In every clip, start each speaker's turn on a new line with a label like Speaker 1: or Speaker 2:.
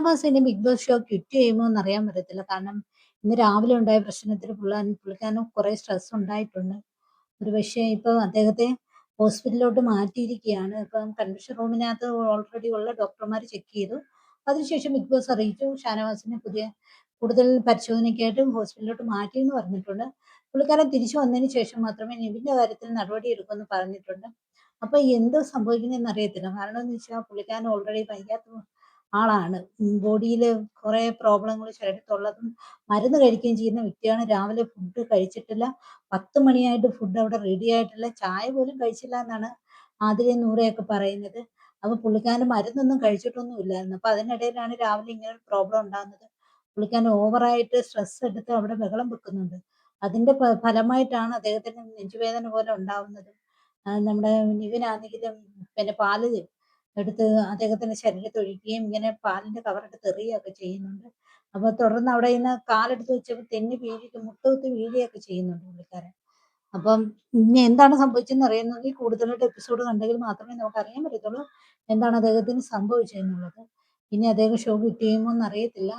Speaker 1: Boss ഇനി big boss show quit ചെയ്യുമോ എന്നറിയാൻ പറ്റത്തില്ല. കാരണം ഇന്ന് രാവിലെ ഉണ്ടായ പ്രശ്നത്തിൽ പുള്ളിക്കാരന് കുറേ സ്ട്രെസ് ഉണ്ടായിട്ടുണ്ട്. ഒരുപക്ഷേ ഇപ്പം അദ്ദേഹത്തെ ഹോസ്പിറ്റലിലോട്ട് മാറ്റിയിരിക്കുകയാണ്. ഇപ്പം കൺവെൻഷൻ റൂമിനകത്ത് ഓൾറെഡി ഉള്ള ഡോക്ടർമാർ ചെക്ക് ചെയ്തു. അതിനുശേഷം ബിഗ് ബോസ് അറിയിച്ചു ഷാനവാസിനെ കൂടുതൽ പരിശോധനയ്ക്കായിട്ട് ഹോസ്പിറ്റലിലോട്ട് മാറ്റിയെന്ന് പറഞ്ഞിട്ടുണ്ട്. പുള്ളിക്കാരൻ തിരിച്ചു വന്നതിന് ശേഷം മാത്രമേ നിവിൻ്റെ കാര്യത്തിൽ നടപടിയെടുക്കുമെന്ന് പറഞ്ഞിട്ടുണ്ട്. അപ്പോൾ എന്തോ സംഭവിക്കുന്നതെന്ന് അറിയത്തില്ല. കാരണം എന്ന് വെച്ചാൽ പുള്ളിക്കാരൻ ഓൾറെഡി വയ്യാത്ത ആളാണ്. ബോഡിയിൽ കുറേ പ്രോബ്ലങ്ങൾ ശരീരത്തുള്ളതും മരുന്ന് കഴിക്കുകയും ചെയ്യുന്ന വ്യക്തിയാണ്. രാവിലെ ഫുഡ് കഴിച്ചിട്ടില്ല. 10 മണിയായിട്ട് ഫുഡ് അവിടെ റെഡി ആയിട്ടില്ല. ചായ പോലും കഴിച്ചില്ല എന്നാണ് ആതിരയും നൂറയൊക്കെ പറയുന്നത്. അപ്പോൾ പുള്ളിക്കാരൻ മരുന്നൊന്നും കഴിച്ചിട്ടൊന്നും ഇല്ലായിരുന്നു. അപ്പോൾ അതിനിടയിലാണ് രാവിലെ ഇങ്ങനെ ഒരു പ്രോബ്ലം ഉണ്ടാകുന്നത്. പുള്ളിക്കാരൻ ഓവറായിട്ട് സ്ട്രെസ് എടുത്ത് അവിടെ ബഹളം വെക്കുന്നുണ്ട്. അതിന്റെ ഫലമായിട്ടാണ് അദ്ദേഹത്തിന് നെഞ്ചുവേദന പോലെ ഉണ്ടാവുന്നത്. നമ്മുടെ നിവിനാണെങ്കിലും പിന്നെ പാല് എടുത്ത് അദ്ദേഹത്തിന്റെ ശരീരത്തൊഴിക്കുകയും ഇങ്ങനെ പാലിന്റെ കവറെടുത്ത് എറിയുകയൊക്കെ ചെയ്യുന്നുണ്ട്. അപ്പൊ തുടർന്ന് അവിടെ നിന്ന് കാലെടുത്ത് വെച്ചപ്പോൾ തെന്നി മുട്ടുകുത്തി വീഴുകയൊക്കെ ചെയ്യുന്നുണ്ട് പുള്ളിക്കാരൻ. അപ്പം ഇനി എന്താണ് സംഭവിച്ചതെന്ന് അറിയുന്നെങ്കിൽ കൂടുതലായിട്ട് എപ്പിസോഡ് കണ്ടെങ്കിൽ മാത്രമേ നമുക്ക് അറിയാൻ പറ്റത്തുള്ളൂ എന്താണ് അദ്ദേഹത്തിന് സംഭവിച്ചതെന്നുള്ളത്. ഇനി അദ്ദേഹം ഷോ ക്വിറ്റ് ചെയ്യുമോ എന്നറിയത്തില്ല.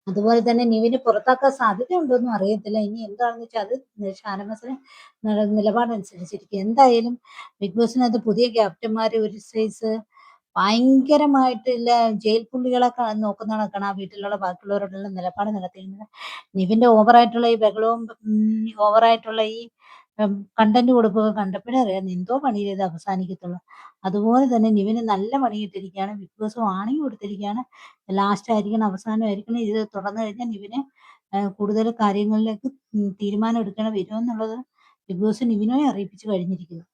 Speaker 1: അതുപോലെ തന്നെ നിവിനെ പുറത്താക്കാൻ സാധ്യതയുണ്ടോന്നും അറിയത്തില്ല. ഇനി എന്താണെന്ന് വെച്ചാൽ അത് ഷാനവാസിന്റെ നിലപാടനുസരിച്ചിരിക്കും. എന്തായാലും ബിഗ് ബോസിനകത്ത് പുതിയ ക്യാപ്റ്റന്മാര് ഒരു സൈസ് ഭയങ്കരമായിട്ടുള്ള ജയിൽ പുള്ളികളെ നോക്കുന്ന കണക്കാണ് ആ വീട്ടിലുള്ള ബാക്കിയുള്ളവരോടുള്ള നിലപാട് നടത്തിയിരുന്നത്. നിവിന്റെ ഓവറായിട്ടുള്ള ഈ ബഹളവും ഓവറായിട്ടുള്ള ഈ കണ്ടന്റ് കൊടുപ്പൊക്കെ കണ്ടപ്പോഴേ അറിയാം എന്തോ പണി ചെയ്ത് അവസാനിക്കത്തുള്ളൂ. അതുപോലെ തന്നെ നിവിന് നല്ല പണി കിട്ടിയിരിക്കുകയാണ്. ബിഗ് ബോസ് വാണിംഗ് കൊടുത്തിരിക്കുകയാണ്. ലാസ്റ്റ് ആയിരിക്കണം അവസാനമായിരിക്കണം ഇത് തുടർന്ന് കഴിഞ്ഞാൽ നിവിന് കൂടുതൽ കാര്യങ്ങളിലേക്ക് തീരുമാനം എടുക്കണം വരുമെന്നുള്ളത് ബിഗ് ബോസ് നിവിനോയെ അറിയിപ്പിച്ചു കഴിഞ്ഞിരിക്കുന്നു.